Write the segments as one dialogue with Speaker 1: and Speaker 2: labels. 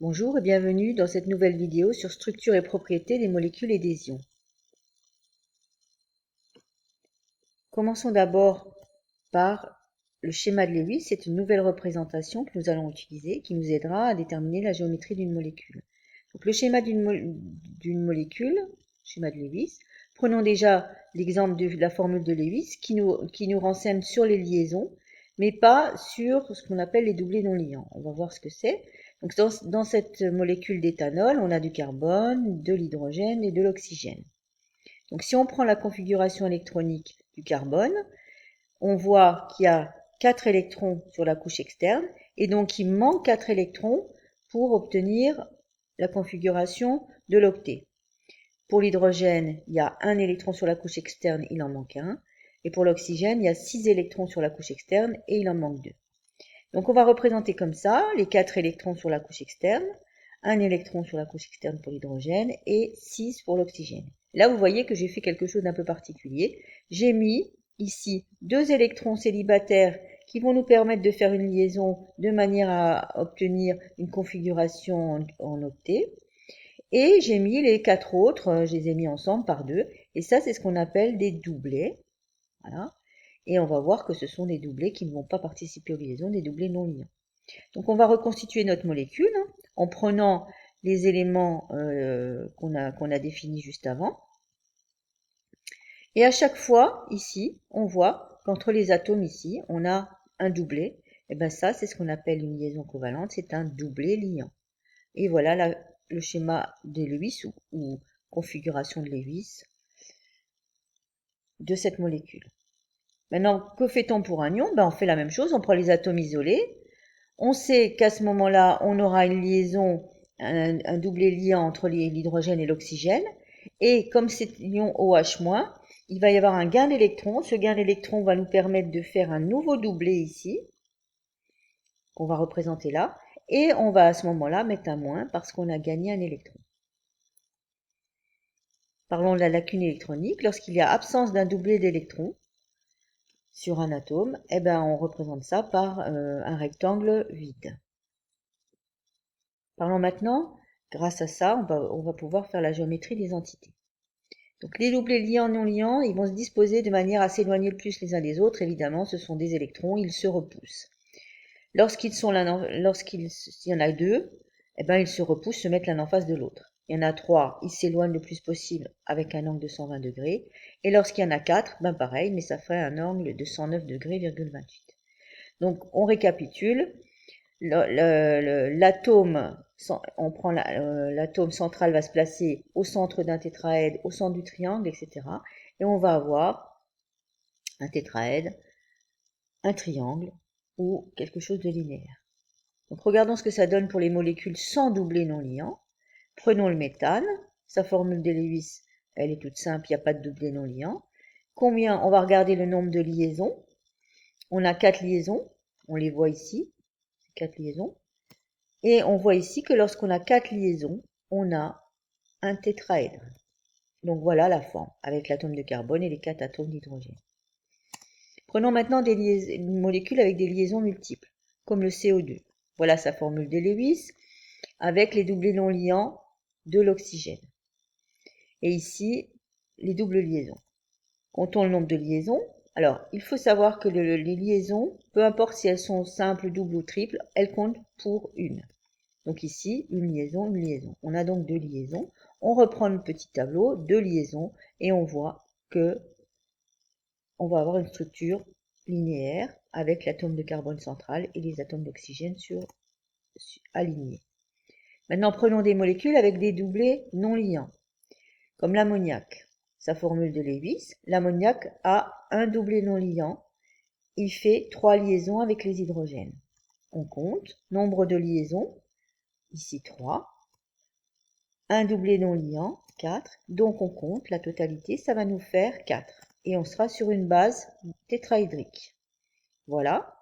Speaker 1: Bonjour et bienvenue dans cette nouvelle vidéo sur structure et propriétés des molécules et des ions. Commençons d'abord par le schéma de Lewis. C'est une nouvelle représentation que nous allons utiliser qui nous aidera à déterminer la géométrie d'une molécule. Donc le schéma d'une molécule, schéma de Lewis. Prenons déjà l'exemple de la formule de Lewis qui nous renseigne sur les liaisons, mais pas sur ce qu'on appelle les doublés non liants. On va voir ce que c'est. Donc dans cette molécule d'éthanol, on a du carbone, de l'hydrogène et de l'oxygène. Donc si on prend la configuration électronique du carbone, on voit qu'il y a 4 électrons sur la couche externe et donc il manque 4 électrons pour obtenir la configuration de l'octet. Pour l'hydrogène, il y a 1 électron sur la couche externe, il en manque 1. Et pour l'oxygène, il y a 6 électrons sur la couche externe et il en manque 2. Donc on va représenter comme ça les 4 électrons sur la couche externe, 1 électron sur la couche externe pour l'hydrogène et 6 pour l'oxygène. Là, vous voyez que j'ai fait quelque chose d'un peu particulier. J'ai mis ici 2 électrons célibataires qui vont nous permettre de faire une liaison de manière à obtenir une configuration en octet. Et j'ai mis les 4 autres, je les ai mis ensemble par 2. Et ça, c'est ce qu'on appelle des doublets. Voilà. Et on va voir que ce sont des doublés qui ne vont pas participer aux liaisons, des doublés non liants. Donc on va reconstituer notre molécule en prenant les éléments qu'on a définis juste avant. Et à chaque fois, ici, on voit qu'entre les atomes ici, on a un doublé. Et bien ça, c'est ce qu'on appelle une liaison covalente, c'est un doublé liant. Et voilà le schéma de Lewis ou configuration de Lewis de cette molécule. Maintenant, que fait-on pour un ion? On fait la même chose, on prend les atomes isolés. On sait qu'à ce moment-là, on aura une liaison, un doublé liant entre l'hydrogène et l'oxygène. Et comme c'est l'ion OH-, il va y avoir un gain d'électrons. Ce gain d'électrons va nous permettre de faire un nouveau doublé ici, qu'on va représenter là. Et on va à ce moment-là mettre un moins parce qu'on a gagné un électron. Parlons de la lacune électronique. Lorsqu'il y a absence d'un doublé d'électrons sur un atome, on représente ça par un rectangle vide. Parlons maintenant, grâce à ça, on va pouvoir faire la géométrie des entités. Donc les doublés liants non liants, ils vont se disposer de manière à s'éloigner le plus les uns des autres. Évidemment, ce sont des électrons, ils se repoussent. Lorsqu'il y en a 2, ils se repoussent, se mettent l'un en face de l'autre. Il y en a 3, ils s'éloignent le plus possible avec un angle de 120 degrés. Et lorsqu'il y en a 4, pareil, mais ça ferait un angle de 109 degrés,28. Donc on récapitule. L'atome, on prend l'atome central va se placer au centre d'un tétraède, au centre du triangle, etc. Et on va avoir un tétraède, un triangle ou quelque chose de linéaire. Donc regardons ce que ça donne pour les molécules sans doublé non liant. Prenons le méthane, sa formule de Lewis, elle est toute simple, il n'y a pas de doublé non liant. On va regarder le nombre de liaisons. On a 4 liaisons, on les voit ici, 4 liaisons. Et on voit ici que lorsqu'on a 4 liaisons, on a un tétraèdre. Donc voilà la forme, avec l'atome de carbone et les 4 atomes d'hydrogène. Prenons maintenant une molécule avec des liaisons multiples, comme le CO2. Voilà sa formule de Lewis, avec les doublés non liants de l'oxygène. Et ici, les doubles liaisons. Comptons le nombre de liaisons. Alors, il faut savoir que les liaisons, peu importe si elles sont simples, doubles ou triples, elles comptent pour une. Donc ici, une liaison, une liaison. On a donc 2 liaisons. On reprend le petit tableau, 2 liaisons, et on voit que on va avoir une structure linéaire avec l'atome de carbone central et les atomes d'oxygène alignés. Maintenant, prenons des molécules avec des doublés non liants, comme l'ammoniac. Sa formule de Lewis, l'ammoniac a un doublé non liant. Il fait 3 liaisons avec les hydrogènes. On compte, nombre de liaisons, ici 3. Un doublé non liant, 4. Donc on compte la totalité, ça va nous faire 4. Et on sera sur une base tétraédrique. Voilà.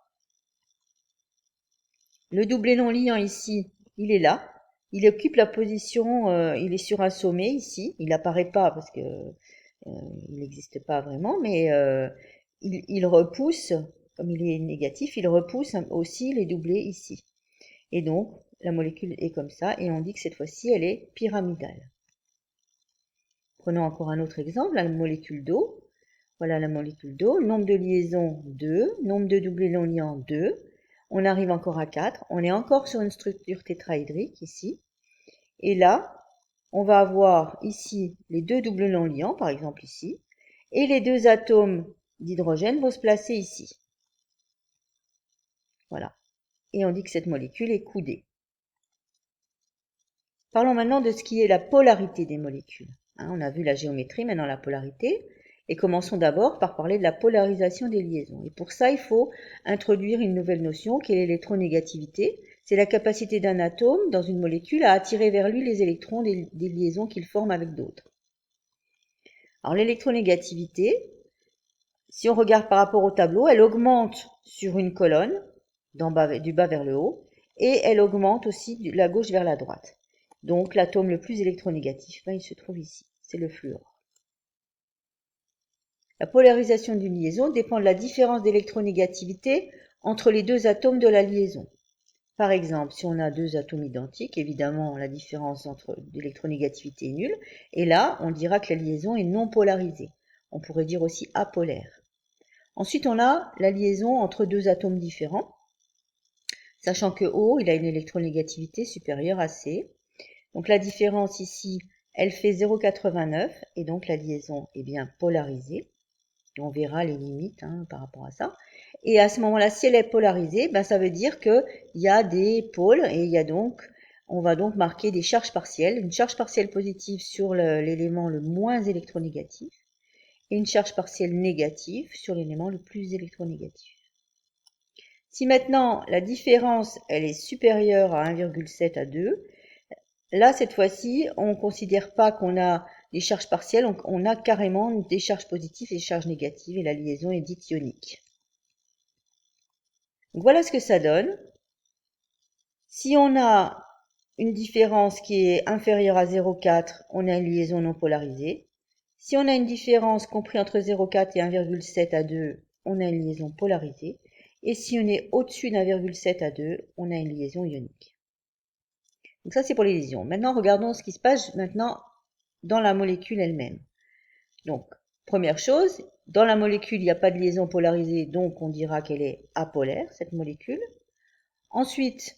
Speaker 1: Le doublé non liant ici, il est là. Il occupe la position, il est sur un sommet ici. Il n'apparaît pas parce que il n'existe pas vraiment, mais il repousse, comme il est négatif, il repousse aussi les doublés ici. Et donc, la molécule est comme ça, et on dit que cette fois-ci, elle est pyramidale. Prenons encore un autre exemple, la molécule d'eau. Voilà la molécule d'eau, nombre de liaisons 2, nombre de doublés non liants 2. On arrive encore à 4, on est encore sur une structure tétraédrique ici. Et là, on va avoir ici les deux doublés non liants, par exemple ici, et les deux atomes d'hydrogène vont se placer ici. Voilà. Et on dit que cette molécule est coudée. Parlons maintenant de ce qui est la polarité des molécules. On a vu la géométrie, maintenant la polarité. Et commençons d'abord par parler de la polarisation des liaisons. Et pour ça, il faut introduire une nouvelle notion qui est l'électronégativité. C'est la capacité d'un atome dans une molécule à attirer vers lui les électrons des liaisons qu'il forme avec d'autres. Alors l'électronégativité, si on regarde par rapport au tableau, elle augmente sur une colonne, du bas vers le haut, et elle augmente aussi de la gauche vers la droite. Donc l'atome le plus électronégatif, il se trouve ici, c'est le fluor. La polarisation d'une liaison dépend de la différence d'électronégativité entre les deux atomes de la liaison. Par exemple, si on a deux atomes identiques, évidemment la différence d'électronégativité est nulle, et là on dira que la liaison est non polarisée. On pourrait dire aussi apolaire. Ensuite on a la liaison entre deux atomes différents, sachant que O il a une électronégativité supérieure à C. Donc la différence ici, elle fait 0,89 et donc la liaison est bien polarisée. Et on verra les limites par rapport à ça. Et à ce moment-là, si elle est polarisée, ça veut dire qu'il y a des pôles et on va donc marquer des charges partielles. Une charge partielle positive sur l'élément le moins électronégatif et une charge partielle négative sur l'élément le plus électronégatif. Si maintenant la différence elle est supérieure à 1,7 à 2, là, cette fois-ci, on ne considère pas qu'on a des charges partielles, on a carrément des charges positives et des charges négatives, et la liaison est dite ionique. Donc voilà ce que ça donne. Si on a une différence qui est inférieure à 0,4, on a une liaison non polarisée. Si on a une différence comprise entre 0,4 et 1,7 à 2, on a une liaison polarisée. Et si on est au-dessus d'1,7 à 2, on a une liaison ionique. Donc ça, c'est pour les liaisons. Maintenant, regardons ce qui se passe maintenant dans la molécule elle-même. Donc, première chose, dans la molécule, il n'y a pas de liaison polarisée, donc on dira qu'elle est apolaire, cette molécule. Ensuite,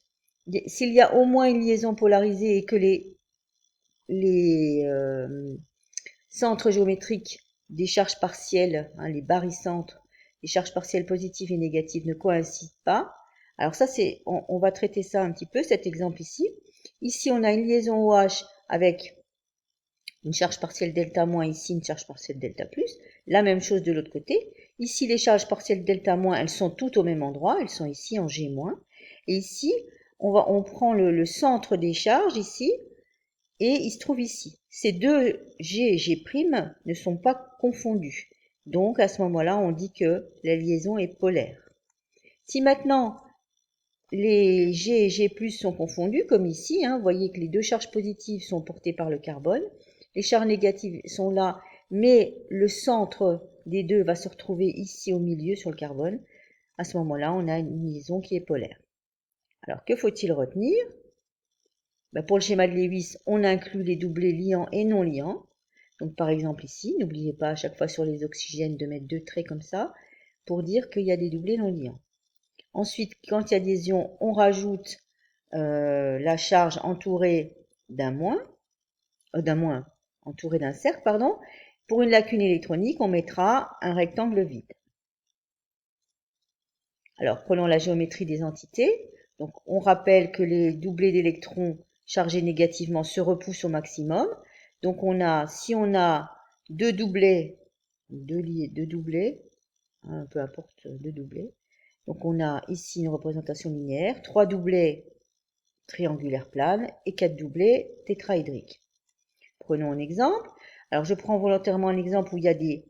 Speaker 1: s'il y a au moins une liaison polarisée et que les centres géométriques des charges partielles, les barycentres, les charges partielles positives et négatives ne coïncident pas, alors ça, on va traiter ça un petit peu, cet exemple ici. Ici, on a une liaison OH avec une charge partielle delta moins, ici une charge partielle delta plus. La même chose de l'autre côté. Ici, les charges partielles delta moins, elles sont toutes au même endroit. Elles sont ici en G moins. Et ici, on prend le centre des charges ici, et il se trouve ici. Ces deux G et G' ne sont pas confondus. Donc, à ce moment-là, on dit que la liaison est polaire. Si maintenant, les G et G+ sont confondus, comme ici, vous voyez que les deux charges positives sont portées par le carbone, les charges négatives sont là, mais le centre des deux va se retrouver ici au milieu sur le carbone. À ce moment-là, on a une liaison qui est polaire. Alors, que faut-il retenir? Pour le schéma de Lewis, on inclut les doublés liants et non liants. Donc, par exemple ici, n'oubliez pas à chaque fois sur les oxygènes de mettre deux traits comme ça, pour dire qu'il y a des doublés non liants. Ensuite, quand il y a des ions, on rajoute la charge entourée entourée d'un cercle, pardon. Pour une lacune électronique, on mettra un rectangle vide. Alors, prenons la géométrie des entités. Donc, on rappelle que les doublés d'électrons chargés négativement se repoussent au maximum. Donc, si on a deux doublés, peu importe, deux doublés. Donc, on a ici une représentation linéaire, 3 doublés triangulaires planes et 4 doublés tétraédriques. Prenons un exemple. Alors, je prends volontairement un exemple où il y a des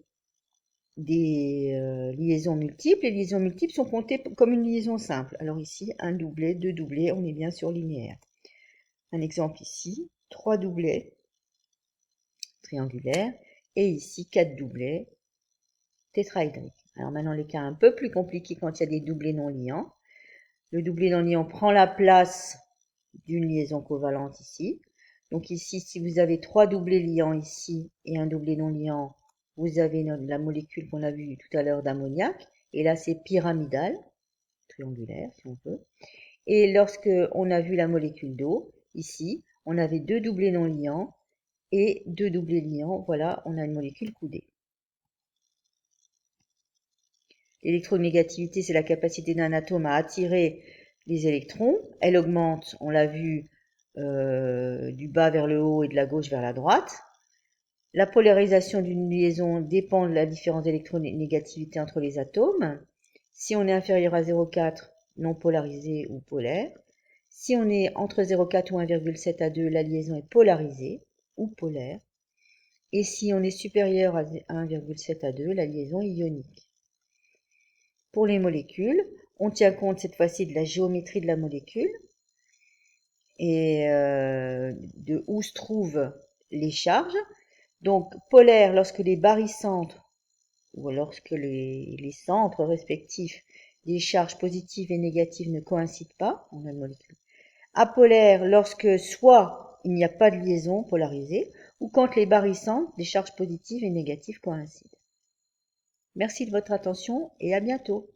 Speaker 1: liaisons multiples. Les liaisons multiples sont comptées comme une liaison simple. Alors ici, un doublé, deux doublés, on est bien sur linéaire. Un exemple ici, 3 doublés triangulaires et ici 4 doublés tétraédriques. Alors maintenant, les cas un peu plus compliqués quand il y a des doublés non liants. Le doublé non liant prend la place d'une liaison covalente ici. Donc ici, si vous avez 3 doublés liants ici et un doublé non liant, vous avez la molécule qu'on a vue tout à l'heure d'ammoniac. Et là, c'est pyramidal, triangulaire si on veut. Et lorsque on a vu la molécule d'eau, ici, on avait 2 doublés non liants et 2 doublés liants. Voilà, on a une molécule coudée. L'électronégativité, c'est la capacité d'un atome à attirer les électrons. Elle augmente, on l'a vu, du bas vers le haut et de la gauche vers la droite. La polarisation d'une liaison dépend de la différence d'électronégativité entre les atomes. Si on est inférieur à 0,4, non polarisé ou polaire. Si on est entre 0,4 ou 1,7 à 2, la liaison est polarisée ou polaire. Et si on est supérieur à 1,7 à 2, la liaison est ionique. Pour les molécules, on tient compte cette fois-ci de la géométrie de la molécule et de où se trouvent les charges. Donc polaire lorsque les barycentres ou lorsque les centres respectifs des charges positives et négatives ne coïncident pas, on a une molécule. Apolaire lorsque soit il n'y a pas de liaison polarisée ou quand les barycentres des charges positives et négatives coïncident. Merci de votre attention et à bientôt.